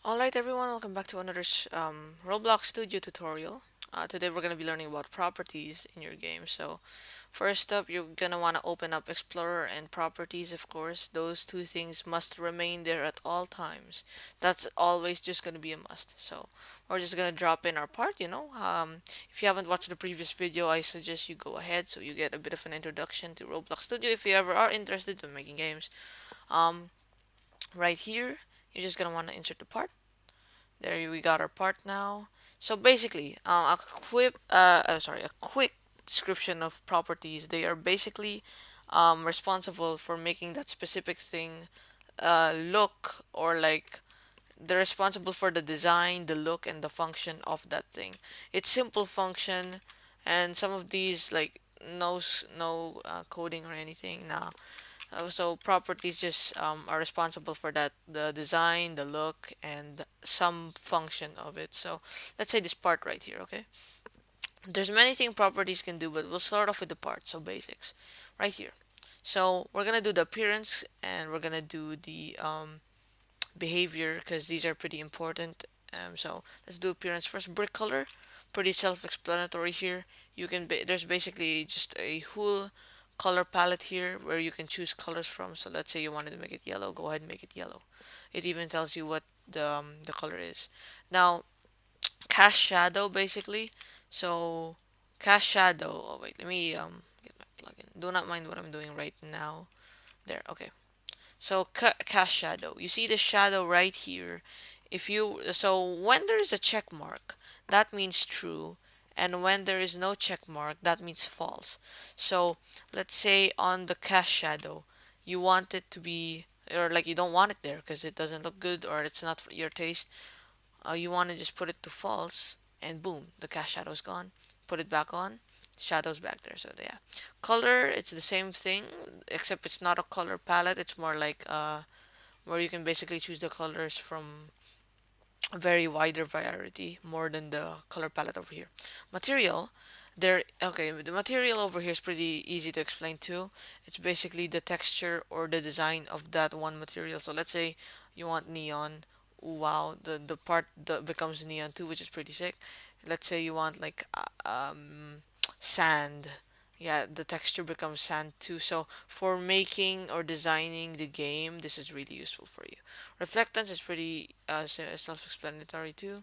Alright everyone, welcome back to another Roblox Studio tutorial. Today we're going to be learning about properties in your game. So first up, you're going to want to open up Explorer and Properties, of course. Those two things must remain there at all times. That's always just going to be a must. So we're just going to drop in our part. If you haven't watched the previous video, I suggest you go ahead so you get a bit of an introduction to Roblox Studio if you ever are interested in making games. Um, right here, you're just going to want to insert the part. There we got our part now. So basically, a quick description of properties. They are basically responsible for making that specific thing look or like they're responsible for the design, the look, and the function of that thing. It's simple function, and some of these like no coding or anything. Nah, so properties just are responsible for that, the design, the look, and some function of it. So let's say this part right here, okay? There's many things properties can do, but we'll start off with the part, so basics, right here. So we're gonna do the appearance and we're gonna do the behavior because these are pretty important. So let's do appearance first. Brick color, pretty self-explanatory here. There's basically just a whole color palette here where you can choose colors from. So let's say you wanted to make it yellow, go ahead and make it yellow. It even tells you what the color is. Now cast shadow basically. So cast shadow. Oh wait, let me get my plugin. Do not mind what I'm doing right now. There, okay. So cast shadow. You see the shadow right here. So when there is a check mark, that means true, and when there is no check mark, that means false. So let's say on the cast shadow, you want it to be, or like you don't want it there because it doesn't look good or it's not for your taste. You want to just put it to false, and boom, the cast shadow is gone. Put it back on, shadows back there. So yeah, color, it's the same thing except it's not a color palette. It's more like where you can basically choose the colors from a very wider variety more than the color palette over here. Material, there. Okay, the material over here is pretty easy to explain too. It's basically the texture or the design of that one material. So let's say you want neon. Wow, the part that becomes neon too, which is pretty sick. Let's say you want like sand. Yeah, the texture becomes sand too. So for making or designing the game, this is really useful for you. Reflectance is pretty self-explanatory too.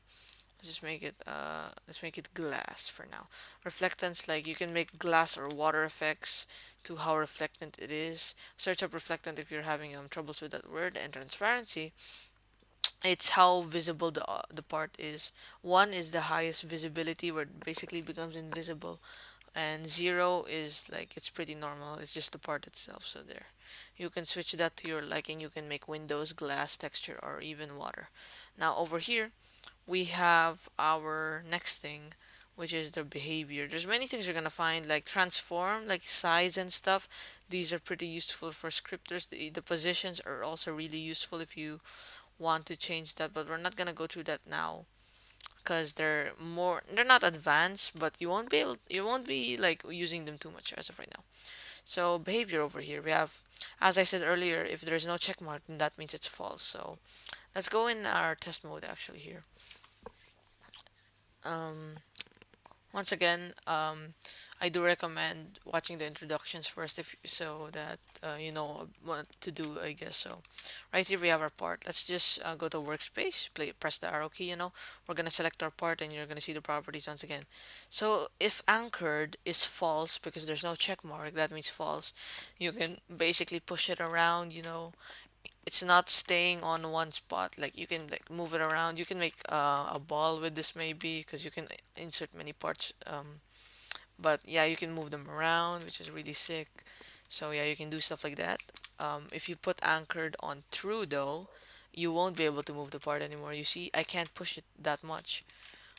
Let's make it glass for now. Reflectance, like you can make glass or water effects to how reflectant it is. Search up reflectant if you're having troubles with that word. And transparency, it's how visible the part is. One is the highest visibility where it basically becomes invisible, and zero is like it's pretty normal. It's just the part itself. So there, you can switch that to your liking. You can make windows, glass, texture, or even water. Now over here we have our next thing, which is the behavior. There's many things you're gonna find like transform, like size and stuff. These are pretty useful for scripters. The positions are also really useful if you want to change that, but we're not gonna go through that now because they're not advanced, but you won't be like using them too much as of right now. So behavior over here, we have, as I said earlier, if there's no check mark, then that means it's false. So let's go in our test mode actually here. Um, Once again, I do recommend watching the introductions first, if so that you know what to do, I guess. So right here we have our part. Let's just go to workspace, press the arrow key. We're gonna select our part, and you're gonna see the properties once again. So if anchored is false because there's no check mark, that means false. You can basically push it around. It's not staying on one spot. Like you can like move it around. You can make a ball with this maybe because you can insert many parts. But yeah, you can move them around, which is really sick. So yeah, you can do stuff like that. If you put anchored on true though, you won't be able to move the part anymore. You see, I can't push it that much.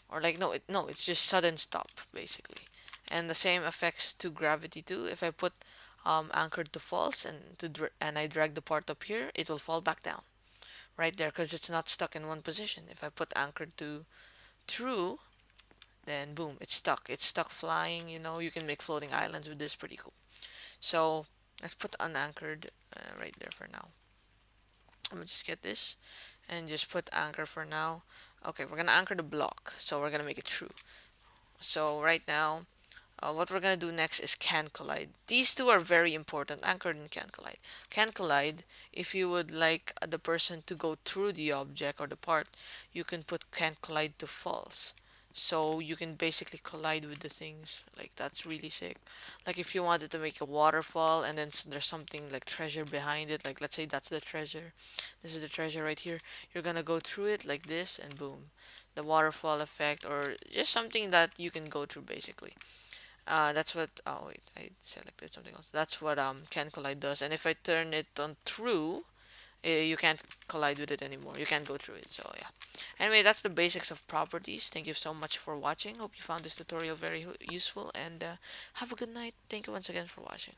Or like no, it's just sudden stop basically. And the same affects to gravity too. If I put anchored to false and I drag the part up here, it will fall back down right there because it's not stuck in one position. If I put anchored to true, then boom, it's stuck. It's stuck flying. You can make floating islands with this. Pretty cool. So let's put unanchored right there for now. I'm gonna just get this, and just put anchor for now. Okay, we're gonna anchor the block, so we're gonna make it true. So right now, what we're gonna do next is can collide. These two are very important, anchored and can collide. Can collide, if you would like the person to go through the object or the part, you can put can collide to false. So you can basically collide with the things. Like that's really sick. Like if you wanted to make a waterfall and then there's something like treasure behind it, like let's say that's the treasure. This is the treasure right here. You're gonna go through it like this and boom. The waterfall effect or just something that you can go through basically. That's what. Oh wait, I selected something else. That's what can collide does. And if I turn it on true, you can't collide with it anymore. You can't go through it. So yeah. Anyway, that's the basics of properties. Thank you so much for watching. Hope you found this tutorial very useful and have a good night. Thank you once again for watching.